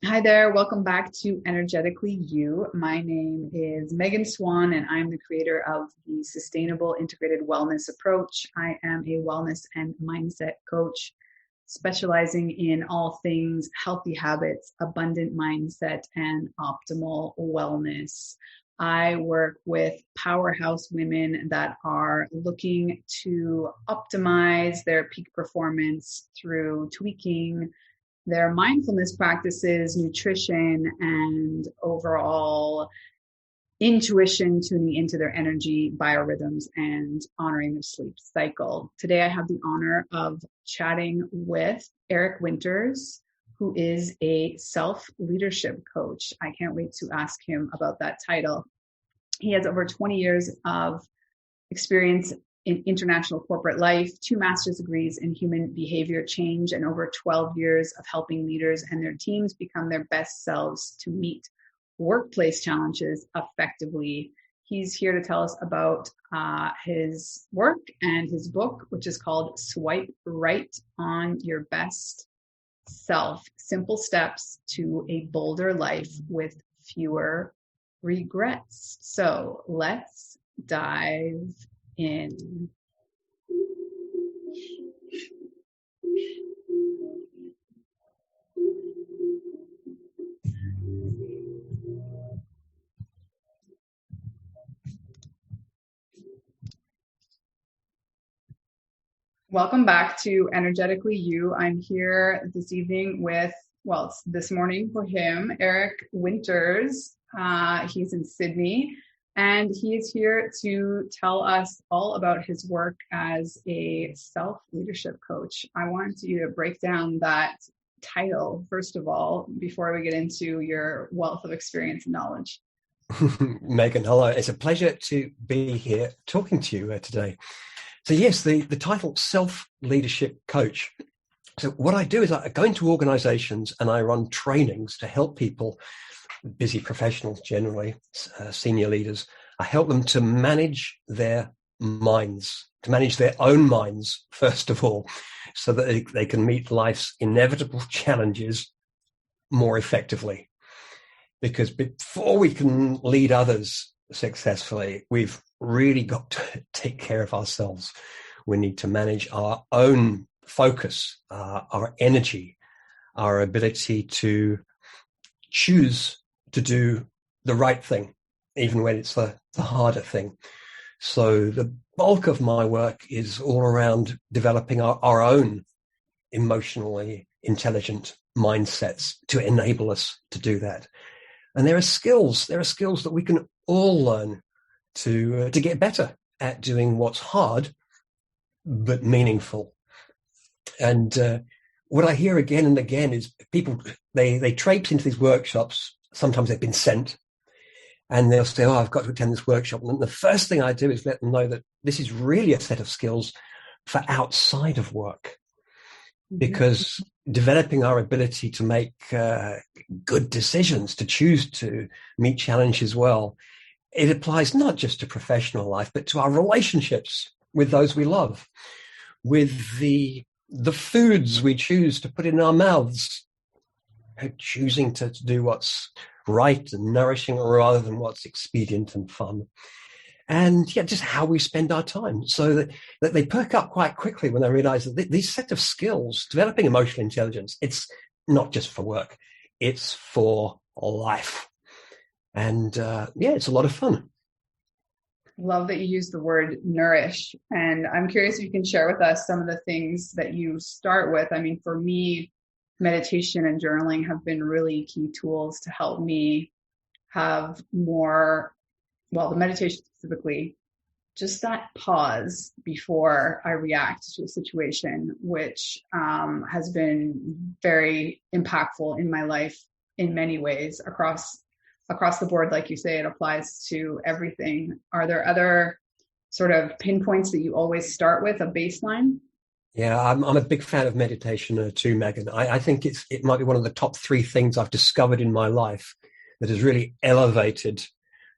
Hi there, welcome back to Energetically You. My name is Megan Swan, and I'm the creator of the Sustainable Integrated Wellness Approach. I am a wellness and mindset coach specializing in all things healthy habits, abundant mindset, and optimal wellness. I work with powerhouse women that are looking to optimize their peak performance through tweaking their mindfulness practices, nutrition, and overall intuition, tuning into their energy, biorhythms, and honoring their sleep cycle. Today, I have the honor of chatting with Eric Winters, who is a self-leadership coach. I can't wait to ask him about that title. He has over 20 years of experience in international corporate life, 2 master's degrees in human behavior change, and over 12 years of helping leaders and their teams become their best selves to meet workplace challenges effectively. He's here to tell us about his work and his book, which is called Swipe Right on Your Best Self, Simple Steps to a Bolder Life with Fewer Regrets. So let's dive in. Welcome back to Energetically You. I'm here this evening with, well, it's this morning for him, Eric Winters. He's in Sydney. And he is here to tell us all about his work as a self-leadership coach. I wanted you to break down that title, first of all, before we get into your wealth of experience and knowledge. Megan, hello. It's a pleasure to be here talking to you today. So yes, the title self-leadership coach. So what I do is I go into organizations and I run trainings to help people, busy professionals generally, senior leaders. I help them to manage their minds, to manage their own minds, first of all, so that they can meet life's inevitable challenges more effectively. Because before we can lead others successfully, we've really got to take care of ourselves. We need to manage our own focus, our energy, our ability to choose to do the right thing, even when it's the harder thing. So the bulk of my work is all around developing our own emotionally intelligent mindsets to enable us to do that. And there are skills that we can all learn to get better at doing what's hard but meaningful. And what I hear again and again is people, they traipse into these workshops. Sometimes they've been sent and they'll say, oh, I've got to attend this workshop. And the first thing I do is let them know that this is really a set of skills for outside of work, because developing our ability to make good decisions, to choose to meet challenges well, it applies not just to professional life, but to our relationships with those we love, with the foods we choose to put in our mouths, choosing to do what's right and nourishing rather than what's expedient and fun. And yeah, just how we spend our time, so that they perk up quite quickly when they realize that these set of skills, developing emotional intelligence, it's not just for work, it's for life. And yeah, it's a lot of fun. Love that you use the word nourish. And I'm curious if you can share with us some of the things that you start with. I mean, for me, meditation and journaling have been really key tools to help me have more, well, the meditation specifically, just that pause before I react to a situation, which has been very impactful in my life in many ways across the board. Like you say, it applies to everything. Are there other sort of pinpoints that you always start with, a baseline? Yeah, I'm a big fan of meditation too, Megan. I think it might be one of the top 3 things I've discovered in my life that has really elevated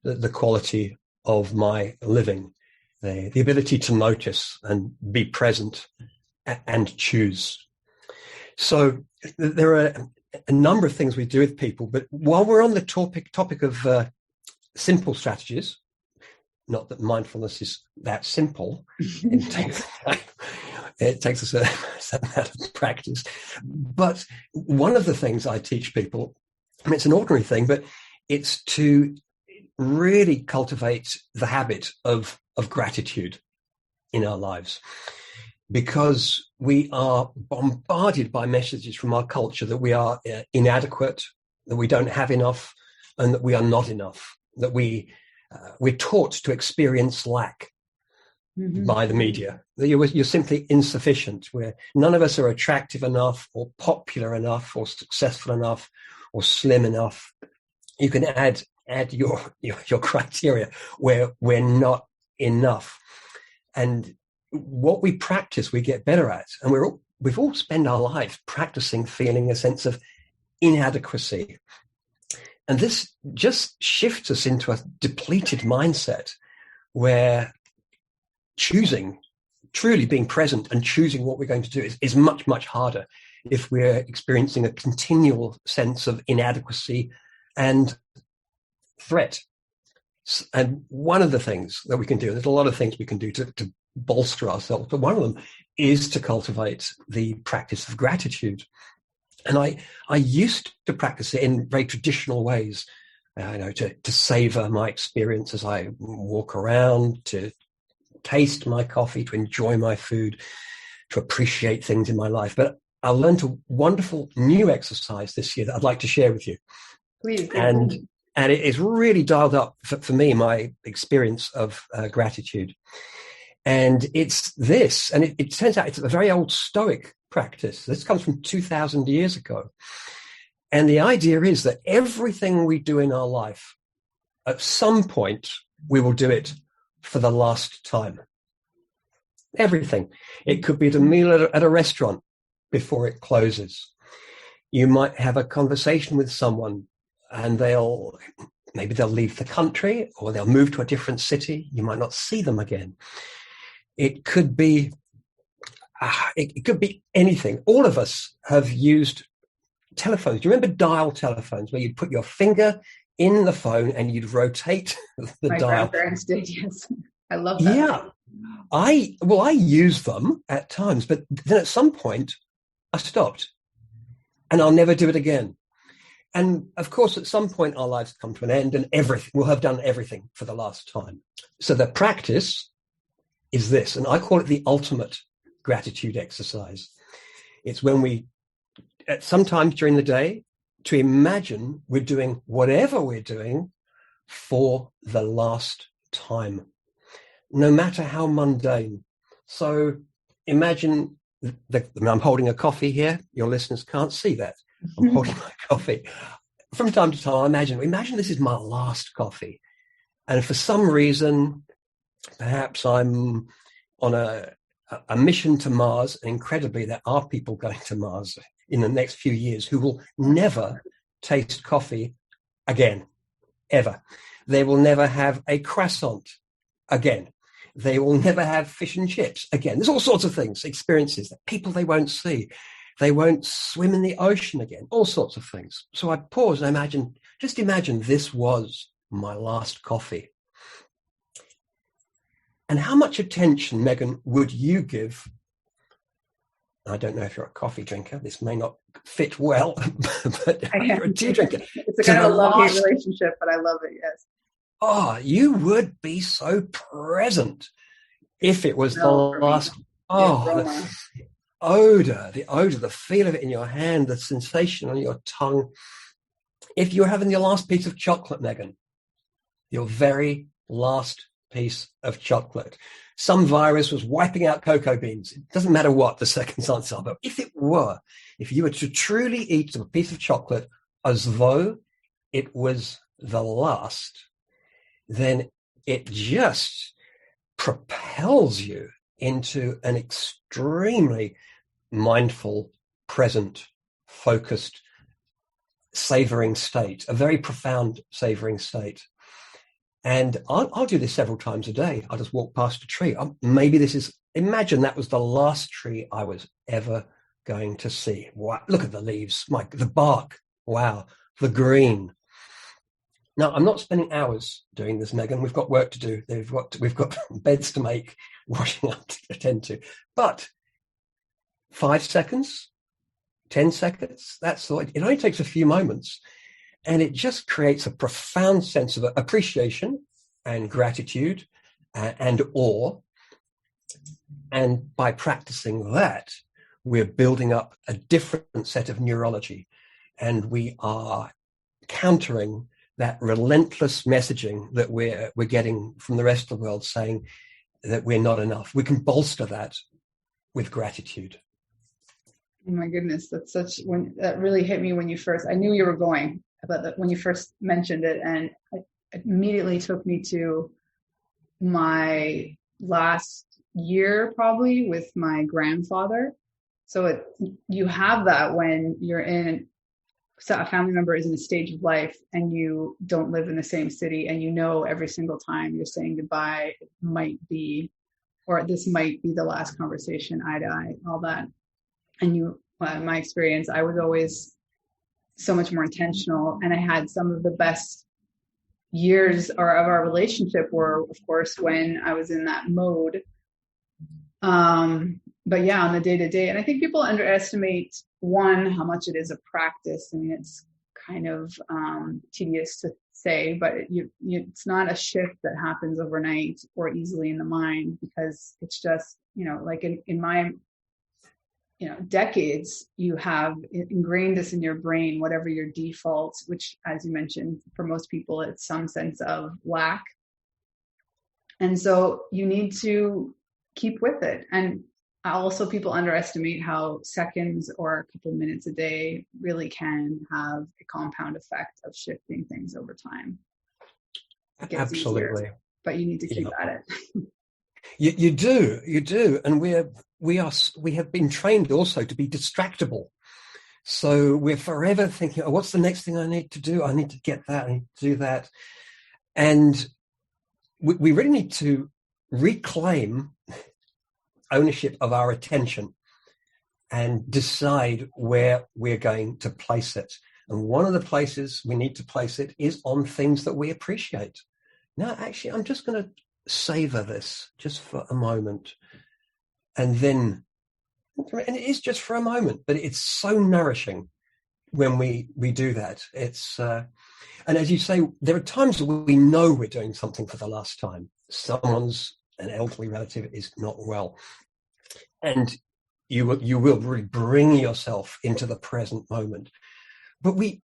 the quality of my living. The ability to notice and be present and choose. So there are a number of things we do with people. But while we're on the topic of simple strategies, not that mindfulness is that simple, it takes a certain amount of practice. But one of the things I teach people, and it's an ordinary thing, but it's to really cultivate the habit of gratitude in our lives, because we are bombarded by messages from our culture that we are inadequate, that we don't have enough, and that we are not enough, that we're taught to experience lack by the media, that you're simply insufficient, where none of us are attractive enough or popular enough or successful enough or slim enough. You can add your criteria where we're not enough. And what we practice, we get better at. And we've all spent our lives practicing feeling a sense of inadequacy. And this just shifts us into a depleted mindset where truly being present and choosing what we're going to do is much, much harder if we're experiencing a continual sense of inadequacy and threat. And one of the things that we can do, there's a lot of things we can do to bolster ourselves, but one of them is to cultivate the practice of gratitude. And I used to practice it in very traditional ways, to savor my experience as I walk around, to taste my coffee, to enjoy my food, to appreciate things in my life. But I learned a wonderful new exercise this year that I'd like to share with you. Please. And it is really dialed up for me, my experience of gratitude. And it's this, and it turns out it's a very old Stoic practice. This comes from 2,000 years ago. And the idea is that everything we do in our life, at some point, we will do it for the last time. Everything. It could be at a meal at a restaurant before it closes. You might have a conversation with someone and maybe they'll leave the country or they'll move to a different city. You might not see them again. It could be anything. All of us have used telephones. Do you remember dial telephones where you'd put your finger in the phone and you'd rotate the My dial? My grandparents did, yes. I love that. Yeah. I use them at times, but then at some point I stopped and I'll never do it again. And of course, at some point our lives come to an end and we'll have done everything for the last time. So the practice is this, and I call it the ultimate gratitude exercise. It's when we, at sometimes during the day, to imagine we're doing whatever we're doing for the last time, no matter how mundane. So imagine, I'm holding a coffee here. Your listeners can't see that. I'm holding my coffee. From time to time, I imagine this is my last coffee. And for some reason, perhaps I'm on a mission to Mars. And incredibly, there are people going to Mars in the next few years who will never taste coffee again, ever. They will never have a croissant again. They will never have fish and chips again. There's all sorts of things, experiences, that people they won't see. They won't swim in the ocean again, all sorts of things. So I pause and imagine this was my last coffee. And how much attention, Megan, would you give? I don't know if you're a coffee drinker. This may not fit well, but if you're a tea drinker. It's a kind of a love-hate relationship, but I love it, yes. Oh, you would be so present if it was the last. The odor, the feel of it in your hand, the sensation on your tongue. If you're having your last piece of chocolate, Megan, your very last piece of chocolate. Some virus was wiping out cocoa beans. It doesn't matter what the circumstances are, but if you were to truly eat a piece of chocolate as though it was the last, then it just propels you into an extremely mindful, present, focused, savoring state, a very profound savoring state. And I'll do this several times a day. I'll just walk past a tree. Imagine that was the last tree I was ever going to see. Wow, look at the leaves, the bark. Wow, the green. Now, I'm not spending hours doing this, Megan. We've got work to do. We've got beds to make, washing up to attend to. But 5 seconds, 10 seconds, it only takes a few moments. And it just creates a profound sense of appreciation and gratitude and awe. And by practicing that, we're building up a different set of neurology. And we are countering that relentless messaging that we're getting from the rest of the world saying that we're not enough. We can bolster that with gratitude. Oh my goodness, that really hit me when I knew you were going, but when you first mentioned it, and it immediately took me to my last year probably with my grandfather. So you have that when you're a family member is in a stage of life and you don't live in the same city, and every single time you're saying goodbye, it might be, or this might be the last conversation, eye to eye, all that. And my experience, I was always so much more intentional, and I had some of the best years of our relationship were, of course, when I was in that mode. But yeah, on the day to day, and I think people underestimate how much it is a practice. I mean, it's kind of tedious to say, but it's not a shift that happens overnight or easily in the mind, because it's just, like in my decades, you have ingrained this in your brain, whatever your default, which, as you mentioned, for most people, it's some sense of lack. And so you need to keep with it. And also, people underestimate how seconds or a couple minutes a day really can have a compound effect of shifting things over time. It gets Absolutely. easier, but you need to keep at it. You do. And we have been trained also to be distractible. So we're forever thinking, oh, what's the next thing I need to do? I need to get that, I need to do that. And we really need to reclaim ownership of our attention and decide where we're going to place it. And one of the places we need to place it is on things that we appreciate. Now, actually, I'm just going to savor this just for a moment. And it is just for a moment, but it's so nourishing when we do that. It's, and as you say, there are times when we know we're doing something for the last time. An elderly relative is not well. And you will really bring yourself into the present moment. But we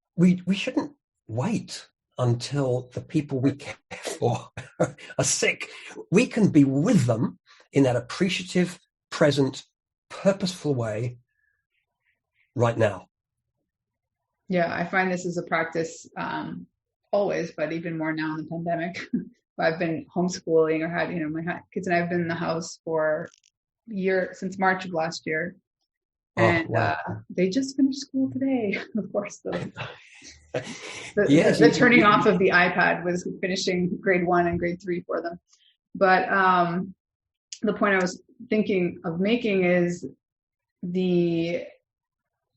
shouldn't wait until the people we care for are sick. We can be with them in that appreciative, present, purposeful way right now. Yeah, I find this is a practice always, but even more now in the pandemic. I've been homeschooling or had, my kids and I have been in the house for a year, since March of last year. And wow. They just finished school today. Of course, the turning off of the iPad was finishing grade 1 and grade 3 for them. But the point I was thinking of making is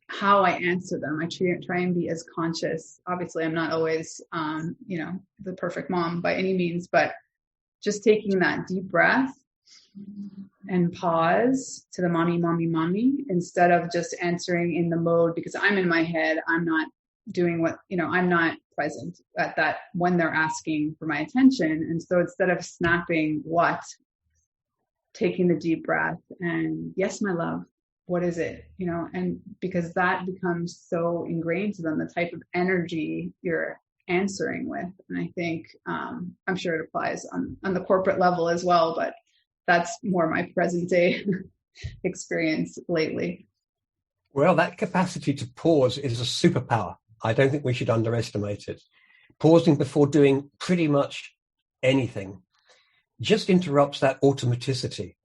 how I answer them. I try and be as conscious. Obviously, I'm not always, the perfect mom by any means, but just taking that deep breath and pause to the mommy, instead of just answering in the mode, because I'm in my head. I'm not doing I'm not present at that when they're asking for my attention. And so instead of snapping taking the deep breath and, yes, my love, what is it? And because that becomes so ingrained to them, the type of energy you're answering with. And I think, I'm sure it applies on the corporate level as well, but that's more my present day experience lately. Well, that capacity to pause is a superpower. I don't think we should underestimate it. Pausing before doing pretty much anything just interrupts that automaticity.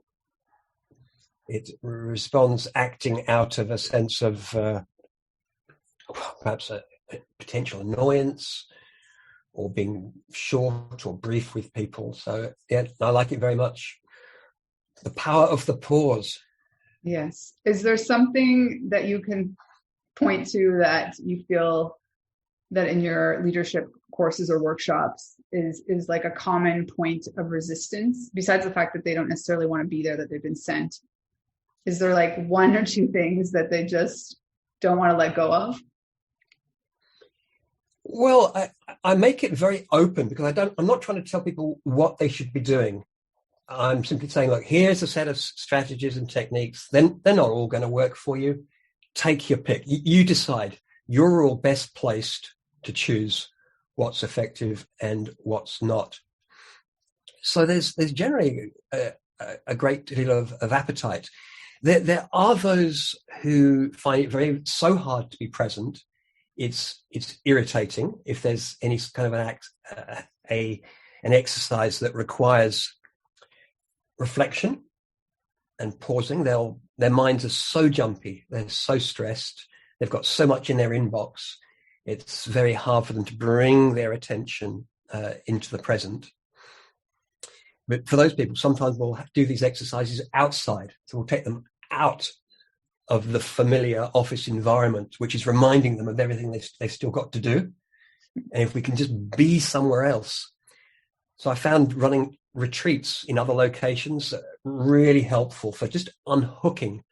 It responds acting out of a sense of perhaps a potential annoyance or being short or brief with people. So, yeah, I like it very much. The power of the pause. Yes. Is there something that you can point to that you feel that in your leadership courses or workshops is like a common point of resistance, besides the fact that they don't necessarily want to be there, that they've been sent? Is there like one or two things that they just don't want to let go of? Well, I make it very open because I'm not trying to tell people what they should be doing. I'm simply saying, look, here's a set of strategies and techniques. Then they're not all going to work for you. Take your pick. You decide. You're all best placed to choose what's effective and what's not. So there's generally a great deal of appetite. There are those who find it so hard to be present. It's irritating if there's any kind of an exercise that requires reflection and pausing. Their minds are so jumpy, they're so stressed, they've got so much in their inbox. It's very hard for them to bring their attention into the present. But for those people, sometimes we'll do these exercises outside. So we'll take them out of the familiar office environment, which is reminding them of everything they've still got to do. And if we can just be somewhere else. So I found running retreats in other locations really helpful for just unhooking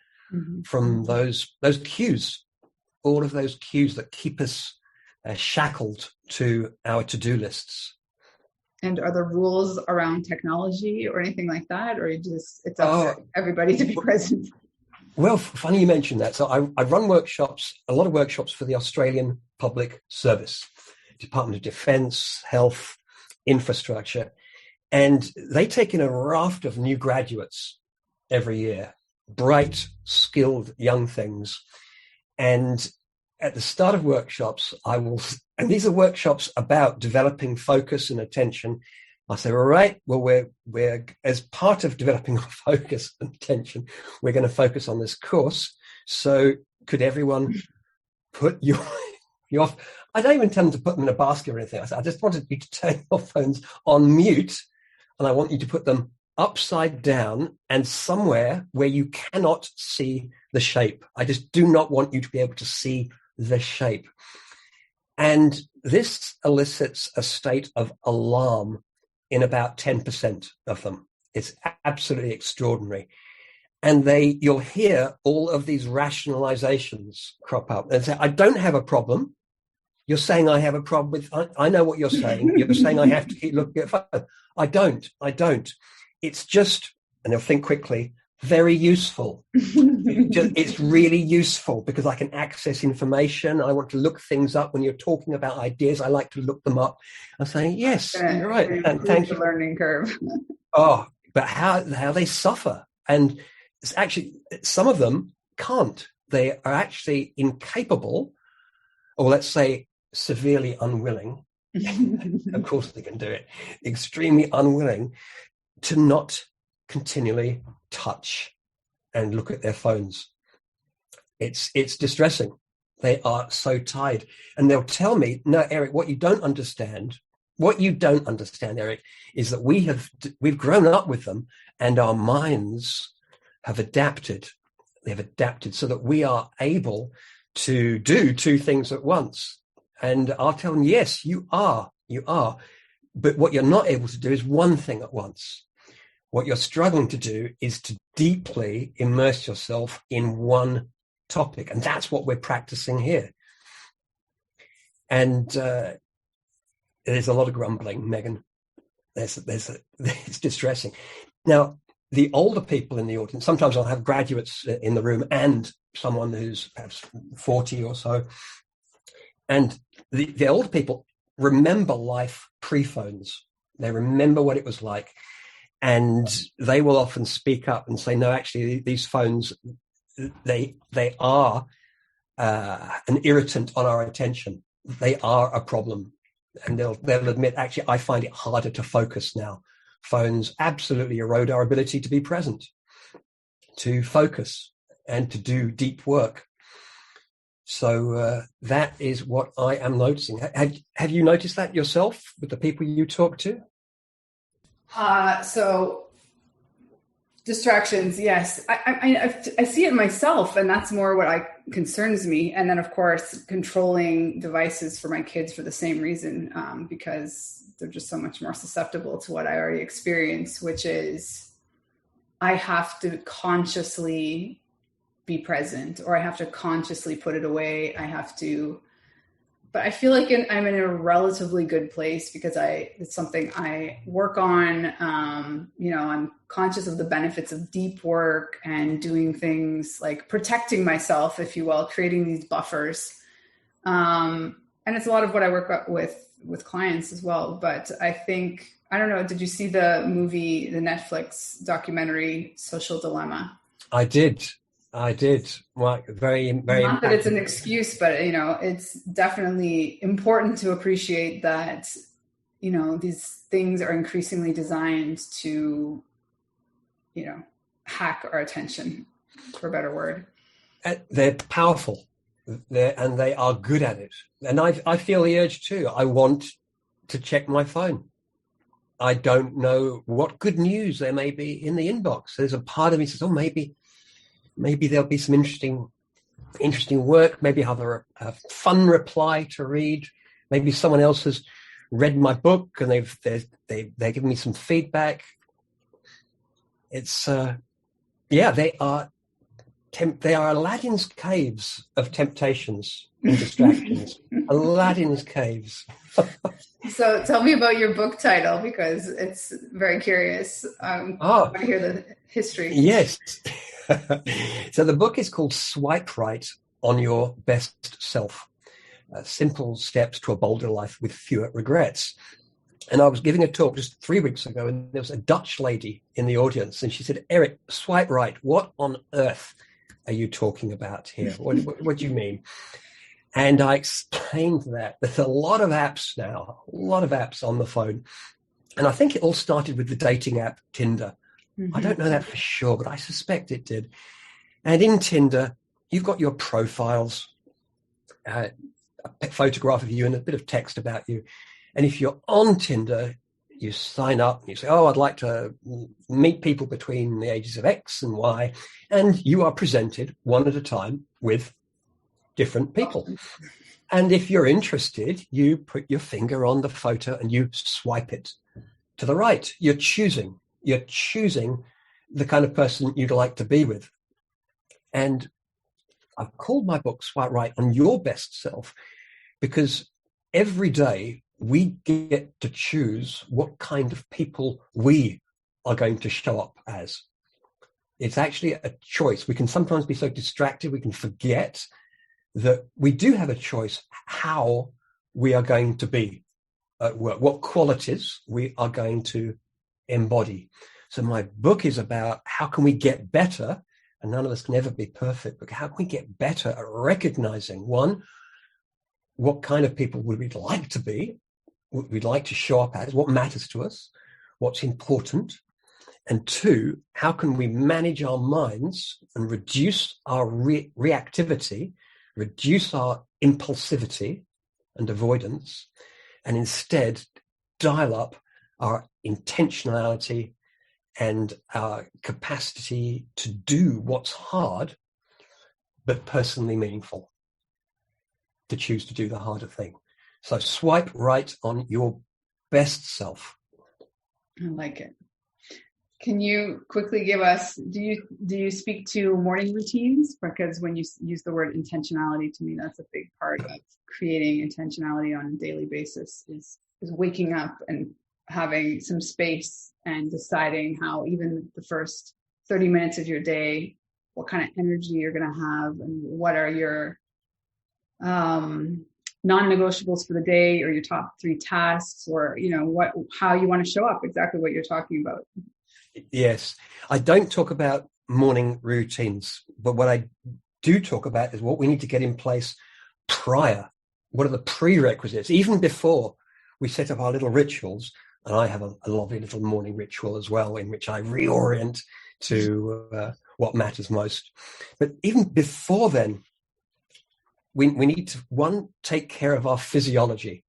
from those cues, all of those cues that keep us shackled to our to-do lists. And are there rules around technology or anything like that, or it's up to everybody to be present? Well, funny you mentioned that. So I run workshops, a lot of workshops for the Australian Public Service, Department of Defence, Health, Infrastructure, and they take in a raft of new graduates every year, bright, skilled young things. And at the start of workshops, and these are workshops about developing focus and attention. I say, all right, well, we're as part of developing our focus and attention, we're going to focus on this course. So could everyone put you off? I don't even tell them to put them in a basket or anything. I said, I just wanted you to turn your phones on mute, and I want you to put them upside down and somewhere where you cannot see the shape. I just do not want you to be able to see the shape. And this elicits a state of alarm in about 10% of them. It's absolutely extraordinary. And you'll hear all of these rationalizations crop up and say, I don't have a problem. You're saying I have a problem with, I know what you're saying. You're saying I have to keep looking at phone. I don't. It's just, and they'll think quickly, very useful. It's really useful because I can access information. I want to look things up. When you're talking about ideas, I like to look them up. I'm saying, yes, you're right. And thank you. Learning curve. But how they suffer. And it's actually, some of them can't. They are actually incapable, or let's say severely unwilling. Of course they can do it. Extremely unwilling to not continually touch and look at their phones. It's distressing. They are so tired. And they'll tell me, no, Eric, what you don't understand, Eric, is that we've grown up with them and our minds have adapted. They've adapted so that we are able to do two things at once. And I'll tell them, yes, you are. But what you're not able to do is one thing at once. What you're struggling to do is to deeply immerse yourself in one topic. And that's what we're practicing here. And there's a lot of grumbling, Megan. It's distressing. Now, the older people in the audience, sometimes I'll have graduates in the room and someone who's perhaps 40 or so. And the older people remember life pre-phones. They remember what it was like. And they will often speak up and say, no, actually, these phones, they are an irritant on our attention. They are a problem. And they'll admit, actually, I find it harder to focus now. Phones absolutely erode our ability to be present, to focus, and to do deep work. So that is what I am noticing. Have you noticed that yourself with the people you talk to? So Distractions, yes. I see it myself, and that's more what concerns me. And then, of course, controlling devices for my kids for the same reason, because they're just so much more susceptible to what I already experienced, which is I have to consciously be present, or I have to consciously put it away. But I feel like I'm in a relatively good place because it's something I work on. I'm conscious of the benefits of deep work and doing things like protecting myself, if you will, creating these buffers. And it's a lot of what I work with clients as well. But I don't know, did you see the Netflix documentary, Social Dilemma? I did. Well, very, very. Not that it's an excuse, but it's definitely important to appreciate that these things are increasingly designed to hack our attention, for a better word. They're powerful, and they are good at it. And I feel the urge too. I want to check my phone. I don't know what good news there may be in the inbox. There's a part of me that says, oh, maybe there'll be some interesting work. Maybe have a fun reply to read. Maybe someone else has read my book and they're giving me some feedback. It's they are Aladdin's caves of temptations and distractions. Aladdin's caves. So tell me about your book title, because it's very curious. I want to hear the history. Yes. So the book is called Swipe Right on Your Best Self. Simple Steps to a Bolder Life with Fewer Regrets. And I was giving a talk just 3 weeks ago, and there was a Dutch lady in the audience, and she said, Eric, swipe right. What on earth are you talking about here? What do you mean? And I explained that there's a lot of apps now, on the phone. And I think it all started with the dating app Tinder. Mm-hmm. I don't know that for sure, but I suspect it did. And in Tinder, you've got your profiles, a photograph of you and a bit of text about you. And if you're on Tinder, you sign up and you say, I'd like to meet people between the ages of X and Y. And you are presented one at a time with different people. And if you're interested, you put your finger on the photo and you swipe it to the right. You're choosing the kind of person you'd like to be with. And I've called my book Swipe Right on Your Best Self because every day we get to choose what kind of people we are going to show up as. It's actually a choice. We can sometimes be so distracted, we can forget that we do have a choice how we are going to be at work, what qualities we are going to embody. So my book is about how can we get better, and none of us can ever be perfect, but how can we get better at recognizing, one, what kind of people would we like to be, what we'd like to show up as, what matters to us, what's important, and two, how can we manage our minds and reduce our reactivity, reduce our impulsivity and avoidance, and instead dial up our intentionality and our capacity to do what's hard but personally meaningful, to choose to do the harder thing. So swipe right on your best self. I like it. Can you quickly give us, do you speak to morning routines? Because when you use the word intentionality, to me, that's a big part of creating intentionality on a daily basis is waking up and having some space and deciding how even the first 30 minutes of your day, what kind of energy you're going to have and what are your non-negotiables for the day or your top 3 tasks or, how you want to show up, exactly what you're talking about. Yes. I don't talk about morning routines, but what I do talk about is what we need to get in place prior. What are the prerequisites, even before we set up our little rituals? And I have a lovely little morning ritual as well, in which I reorient to what matters most. But even before then, we need to, one, take care of our physiology.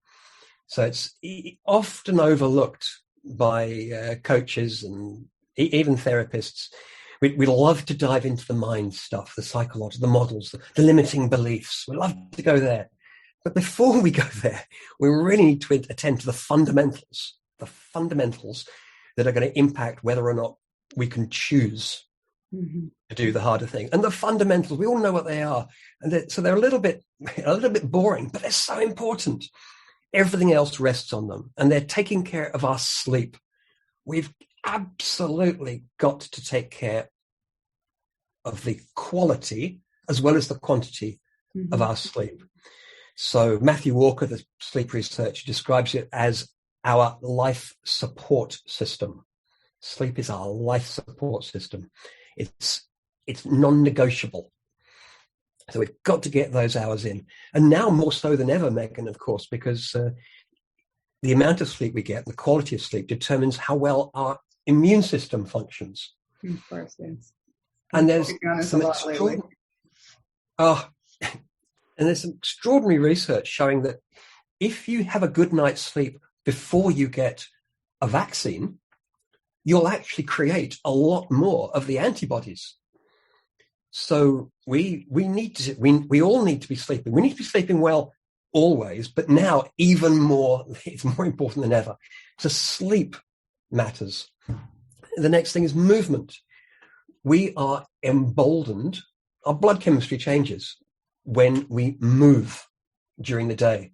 So it's often overlooked by coaches and even therapists, we love to dive into the mind stuff, the psychology, the models, the limiting beliefs. We love to go there. But before we go there, we really need to attend to the fundamentals that are going to impact whether or not we can choose to do the harder thing. And the fundamentals, we all know what they are. And so they're a little bit boring, but they're so important. Everything else rests on them. And they're taking care of our sleep. We've absolutely got to take care of the quality as well as the quantity of our sleep. So Matthew Walker, the sleep researcher, describes it as our life support system. Sleep is our life support system. It's non-negotiable. So we've got to get those hours in. And now more so than ever, Megan, of course, because the amount of sleep we get, the quality of sleep, determines how well our immune system functions. Of course, yes. And there's some extraordinary research showing that if you have a good night's sleep before you get a vaccine, you'll actually create a lot more of the antibodies. So we all need to be sleeping. We need to be sleeping well always, but now even more, it's more important than ever. So sleep matters. The next thing is movement. We are emboldened. Our blood chemistry changes when we move during the day.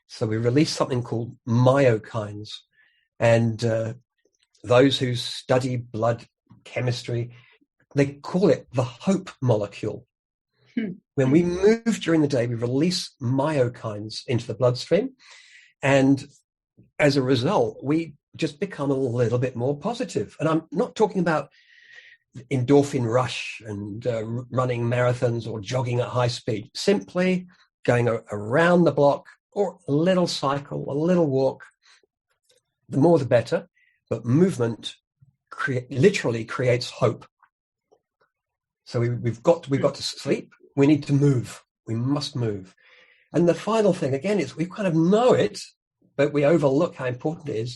So we release something called myokines. And those who study blood chemistry, they call it the hope molecule. When we move during the day, we release myokines into the bloodstream. And as a result, we just become a little bit more positive. And I'm not talking about endorphin rush and running marathons or jogging at high speed, simply going around the block or a little cycle, a little walk. The more the better, but movement literally creates hope. So we've got to sleep. We need to move. We must move. And the final thing, again, is we kind of know it, but we overlook how important it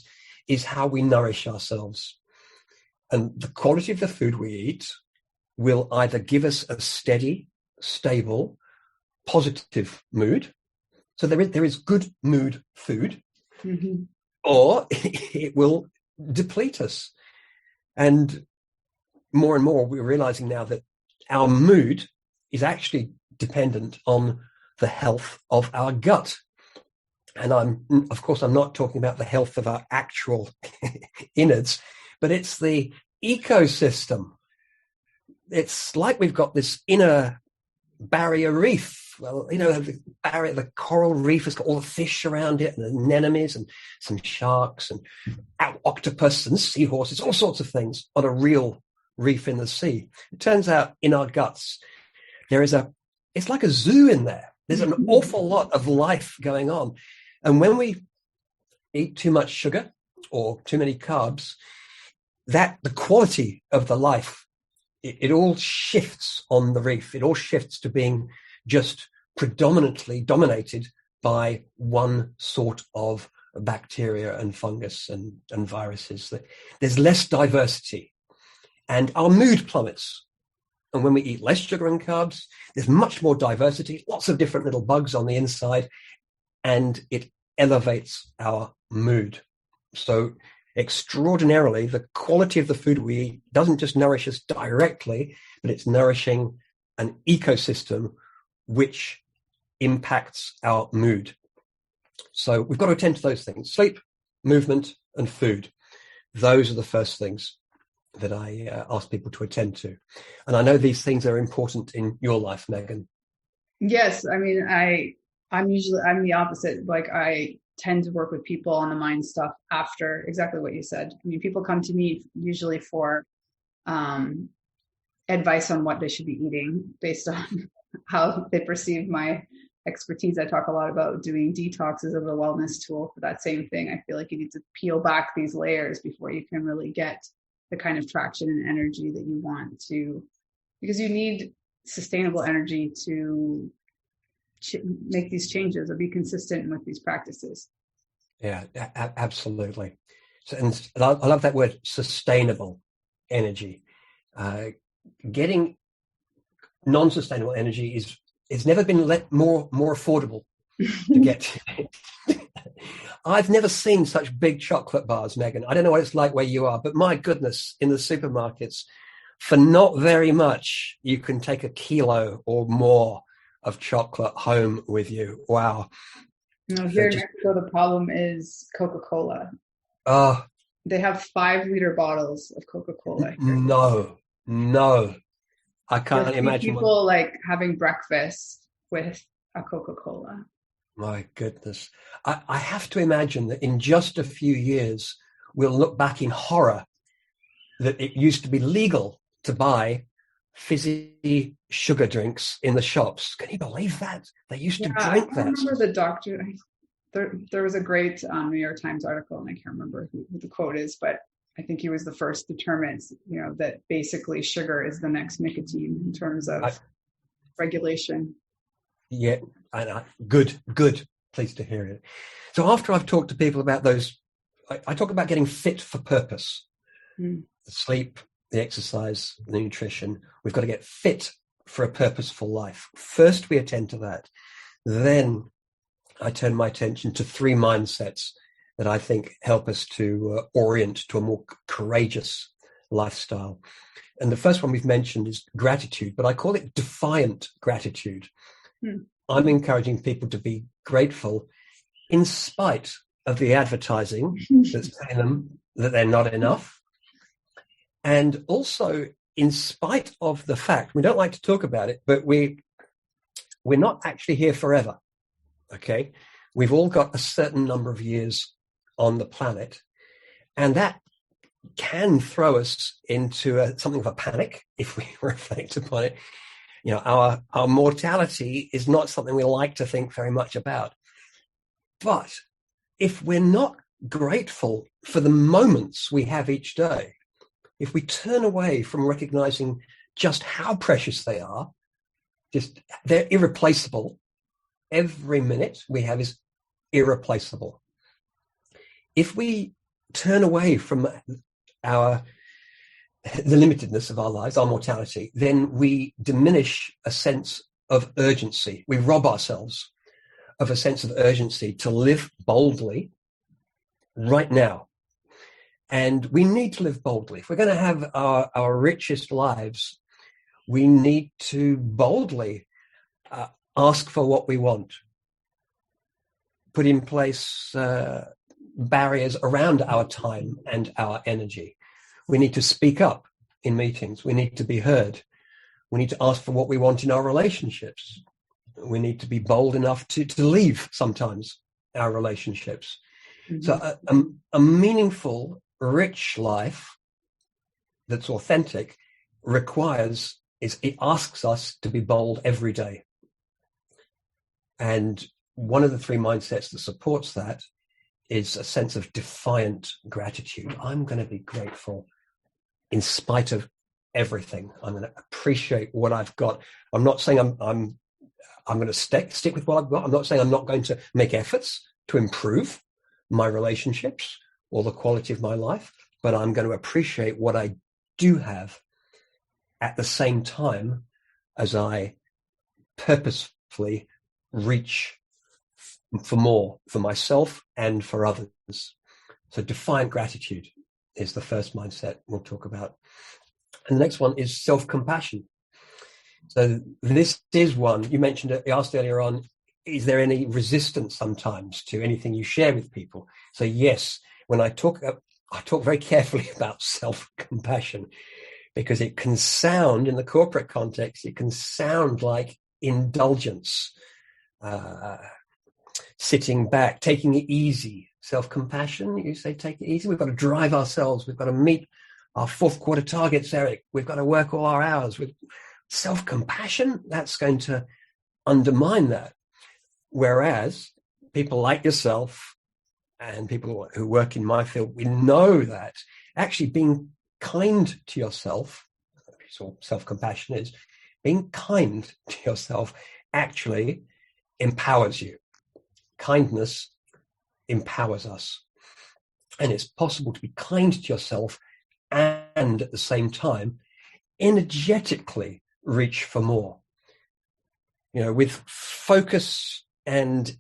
is how we nourish ourselves. And the quality of the food we eat will either give us a steady, stable, positive mood. So there is good mood food, or it will deplete us. And more we're realizing now that our mood is actually dependent on the health of our gut. And I'm not talking about the health of our actual innards, but it's the ecosystem. It's like we've got this inner barrier reef. Well, the coral reef has got all the fish around it and anemones and some sharks and octopus and seahorses, all sorts of things on a real reef in the sea. It turns out in our guts, it's like a zoo in there. There's an awful lot of life going on. And when we eat too much sugar or too many carbs, the quality of the life, it all shifts on the reef. It all shifts to being just predominantly dominated by one sort of bacteria and fungus and viruses. There's less diversity and our mood plummets. And when we eat less sugar and carbs, there's much more diversity, lots of different little bugs on the inside, and it elevates our mood. So extraordinarily, the quality of the food we eat doesn't just nourish us directly, but it's nourishing an ecosystem which impacts our mood. So we've got to attend to those things: sleep, movement, and food. Those are the first things that I ask people to attend to. And I know these things are important in your life, Megan. Yes. I mean, I'm the opposite. Like, I tend to work with people on the mind stuff after exactly what you said. I mean, people come to me usually for advice on what they should be eating based on how they perceive my expertise. I talk a lot about doing detoxes as a wellness tool for that same thing. I feel like you need to peel back these layers before you can really get the kind of traction and energy that you want to, because you need sustainable energy to make these changes or be consistent with these practices. Yeah, absolutely. So, and I love that word, sustainable. energy. Getting non-sustainable energy is never been more affordable to get. I've never seen such big chocolate bars, Megan. I don't know what it's like where you are, but my goodness, in the supermarkets, for not very much, you can take a kilo or more of chocolate home with you. Wow. No, here in Mexico, the problem is Coca-Cola. Oh, they have 5-liter bottles of Coca-Cola here. No. I can't imagine people like having breakfast with a Coca-Cola. My goodness. I have to imagine that in just a few years, we'll look back in horror that it used to be legal to buy fizzy sugar drinks in the shops. Can you believe that? They used to drink that. I remember the doctor. There was a great New York Times article, and I can't remember who the quote is, but I think he was the first to determine, that basically sugar is the next nicotine in terms of regulation. Yeah, good. Pleased to hear it. So after I've talked to people about those, I talk about getting fit for purpose. The sleep, the exercise, the nutrition. We've got to get fit for a purposeful life. First, we attend to that. Then I turn my attention to 3 mindsets that I think help us to orient to a more courageous lifestyle. And the first one we've mentioned is gratitude, but I call it defiant gratitude. I'm encouraging people to be grateful in spite of the advertising that's telling them that they're not enough. And also in spite of the fact, we don't like to talk about it, but we're not actually here forever. Okay. We've all got a certain number of years on the planet, and that can throw us into something of a panic if we reflect upon it. Our mortality is not something we like to think very much about. But if we're not grateful for the moments we have each day, if we turn away from recognizing just how precious they are, they're irreplaceable. Every minute we have is irreplaceable. If we turn away from the limitedness of our lives, our mortality, then we diminish a sense of urgency. We rob ourselves of a sense of urgency to live boldly right now. And we need to live boldly. If we're going to have our richest lives, we need to boldly ask for what we want, put in place barriers around our time and our energy. We need to speak up in meetings. We need to be heard. We need to ask for what we want in our relationships. We need to be bold enough to leave sometimes our relationships. Mm-hmm. So a meaningful, rich life that's authentic it asks us to be bold every day. And one of the 3 mindsets that supports that is a sense of defiant gratitude. I'm going to be grateful in spite of everything. I'm going to appreciate what I've got. I'm not saying I'm going to stick with what I've got. I'm not saying I'm not going to make efforts to improve my relationships or the quality of my life, but I'm going to appreciate what I do have at the same time as I purposefully reach for more for myself and for others. So defiant gratitude is the first mindset we'll talk about. And the next one is self-compassion. So this is one, you mentioned it, you asked earlier on, is there any resistance sometimes to anything you share with people? So yes, when I talk very carefully about self-compassion, because it can sound, in the corporate context, it can sound like indulgence, sitting back, taking it easy. Self-compassion, you say take it easy. We've got to drive ourselves. We've got to meet our 4th quarter targets, Eric. We've got to work all our hours. With self-compassion, that's going to undermine that. Whereas people like yourself and people who work in my field, we know that actually being kind to yourself, so self-compassion is, being kind to yourself actually empowers you. Kindness empowers us. And it's possible to be kind to yourself and and at the same time, energetically reach for more. With focus and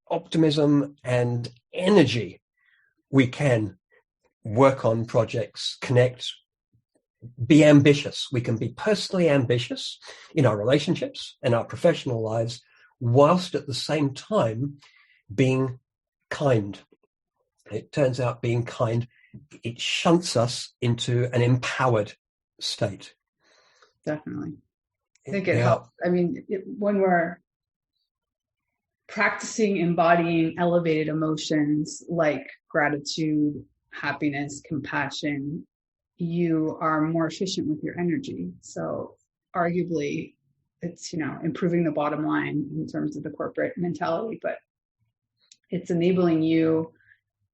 optimism and energy, we can work on projects, connect, be ambitious. We can be personally ambitious in our relationships and our professional lives, whilst at the same time being kind. It turns out being kind, it shunts us into an empowered state. Definitely. I think it helps. I mean, when we're practicing embodying elevated emotions like gratitude, happiness, compassion, you are more efficient with your energy. So arguably it's, improving the bottom line in terms of the corporate mentality, but it's enabling you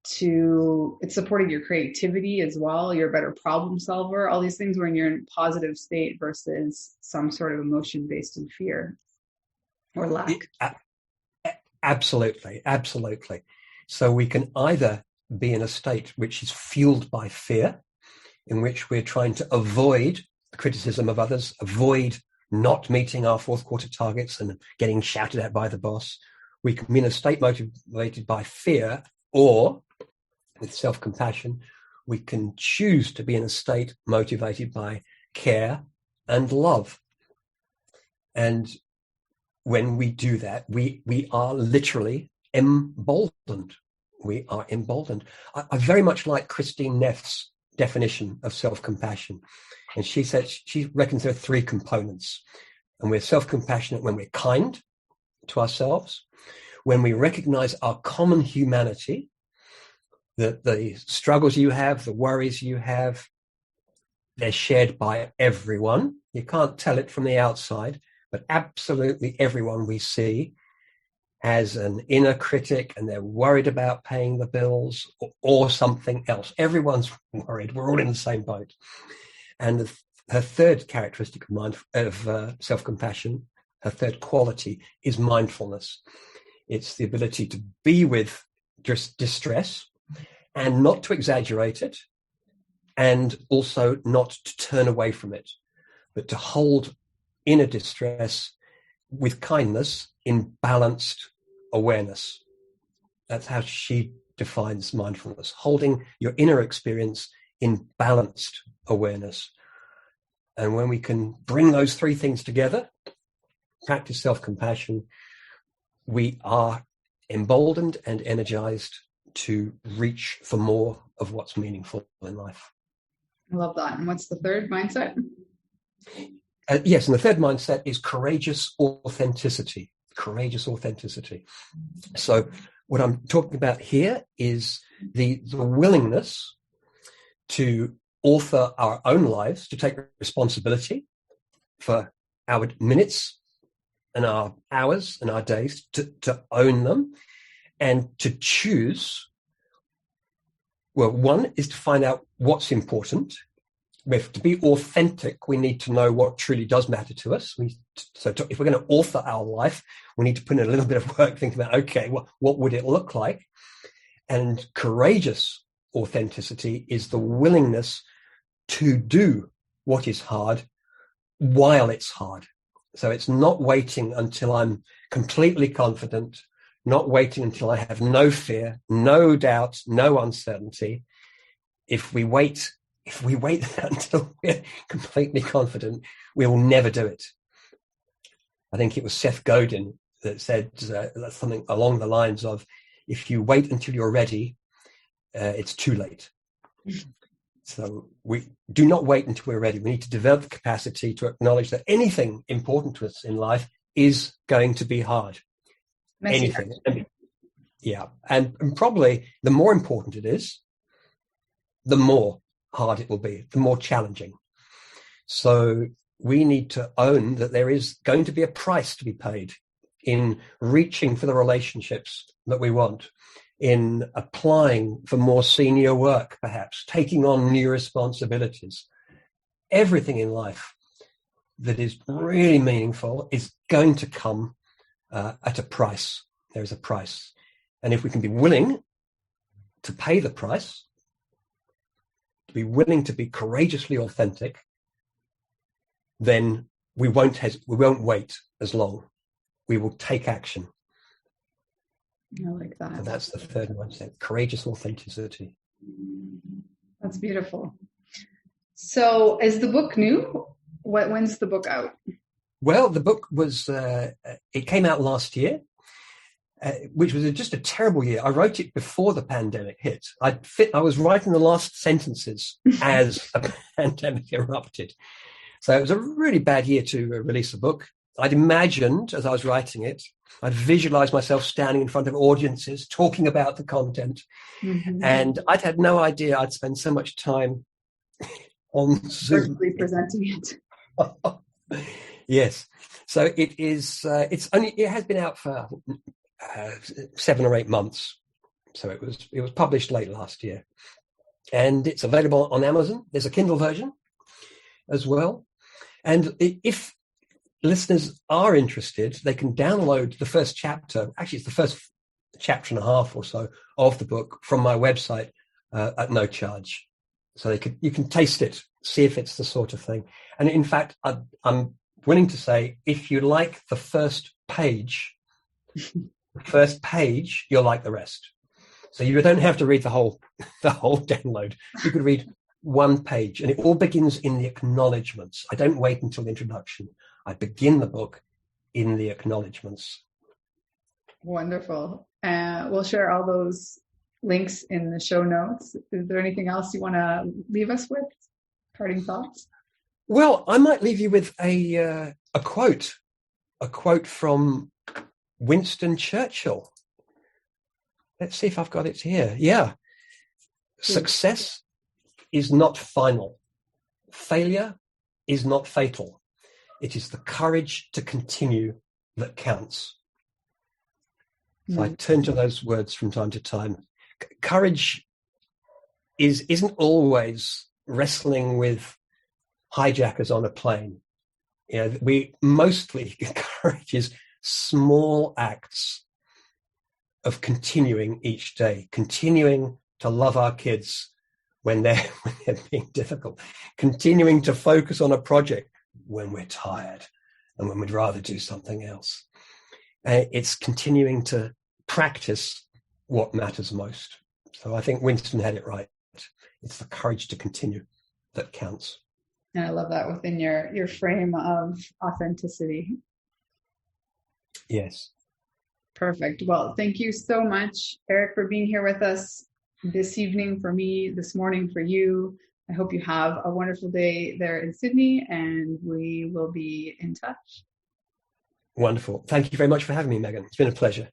it's supporting your creativity as well. You're a better problem solver, all these things when you're in a positive state versus some sort of emotion based in fear or lack. Absolutely. So we can either be in a state which is fueled by fear, in which we're trying to avoid the criticism of others, avoid not meeting our fourth quarter targets and getting shouted at by the boss. We can be in a state motivated by fear, or with self-compassion, we can choose to be in a state motivated by care and love. And when we do that, we are literally emboldened. We are emboldened. I very much like Christine Neff's definition of self-compassion. And she said, she reckons there are three components. And we're self-compassionate when we're kind to ourselves, when we recognize our common humanity, that the struggles you have, the worries you have, they're shared by everyone. You can't tell it from the outside, but absolutely everyone we see has an inner critic and they're worried about paying the bills or something else. Everyone's worried. We're all in the same boat. And her third characteristic of self-compassion, her third quality, is mindfulness. It's the ability to be with distress and not to exaggerate it, and also not to turn away from it, but to hold inner distress with kindness in balanced awareness. That's how she defines mindfulness, holding your inner experience in balanced awareness. And when we can bring those three things together, practice self-compassion, we are emboldened and energized to reach for more of what's meaningful in life. I love that. And what's the third mindset? Yes, and the third mindset is courageous authenticity. Courageous authenticity. So what I'm talking about here is the willingness to author our own lives, to take responsibility for our minutes and our hours and our days, to own them, and to choose. Well, one is to find out what's important. To be authentic, we need to know what truly does matter to us. If we're going to author our life, we need to put in a little bit of work thinking about, okay, what would it look like? And courageous authenticity is the willingness to do what is hard while it's hard. So it's not waiting until I'm completely confident, not waiting until I have no fear, no doubt, no uncertainty. If we wait until we're completely confident, we will never do it. I think it was Seth Godin that said something along the lines of, if you wait until you're ready, it's too late. So we do not wait until we're ready. We need to develop the capacity to acknowledge that anything important to us in life is going to be hard. Messy. Anything. Yeah. And probably the more important it is, the more hard it will be, the more challenging. So we need to own that there is going to be a price to be paid in reaching for the relationships that we want, in applying for more senior work, perhaps, taking on new responsibilities. Everything in life that is really meaningful is going to come at a price. There is a price. And if we can be willing to pay the price, to be willing to be courageously authentic, then we won't wait as long. We will take action. I like that. So that's the third mindset, courageous authenticity. That's beautiful. So is the book new? When's the book out? Well, the book was, it came out last year, which was just a terrible year. I wrote it before the pandemic hit. I was writing the last sentences as a pandemic erupted. So it was a really bad year to release a book. I'd imagined, as I was writing it, I'd visualized myself standing in front of audiences, talking about the content. Mm-hmm. And I'd had no idea I'd spend so much time on Zoom. Presenting it. Yes. So it is, it has been out for 7 or 8 months. So it was published late last year. And it's available on Amazon. There's a Kindle version as well. And if listeners are interested, they can download the first chapter. Actually, it's the first chapter and a half or so of the book from my website at no charge. So you can taste it, see if it's the sort of thing. And in fact, I'm willing to say, if you like the first page, you'll like the rest. So you don't have to read the whole download. You could read one page, and it all begins in the acknowledgements. I don't wait until the introduction. I begin the book in the acknowledgements. Wonderful. We'll share all those links in the show notes. Is there anything else you want to leave us with? Parting thoughts? Well, I might leave you with a quote from Winston Churchill. Let's see if I've got it here. Yeah. Success is not final. Failure is not fatal. It is the courage to continue that counts. So I turn to those words from time to time. Courage isn't always wrestling with hijackers on a plane. We mostly, courage is small acts of continuing each day, continuing to love our kids when they're being difficult, continuing to focus on a project when we're tired and when we'd rather do something else. It's continuing to practice what matters most. So I think Winston had it right. It's the courage to continue that counts. And I love that within your frame of authenticity. Yes. Perfect. Well, thank you so much, Eric, for being here with us this evening for me, this morning for you. I hope you have a wonderful day there in Sydney, and we will be in touch. Wonderful. Thank you very much for having me, Megan. It's been a pleasure.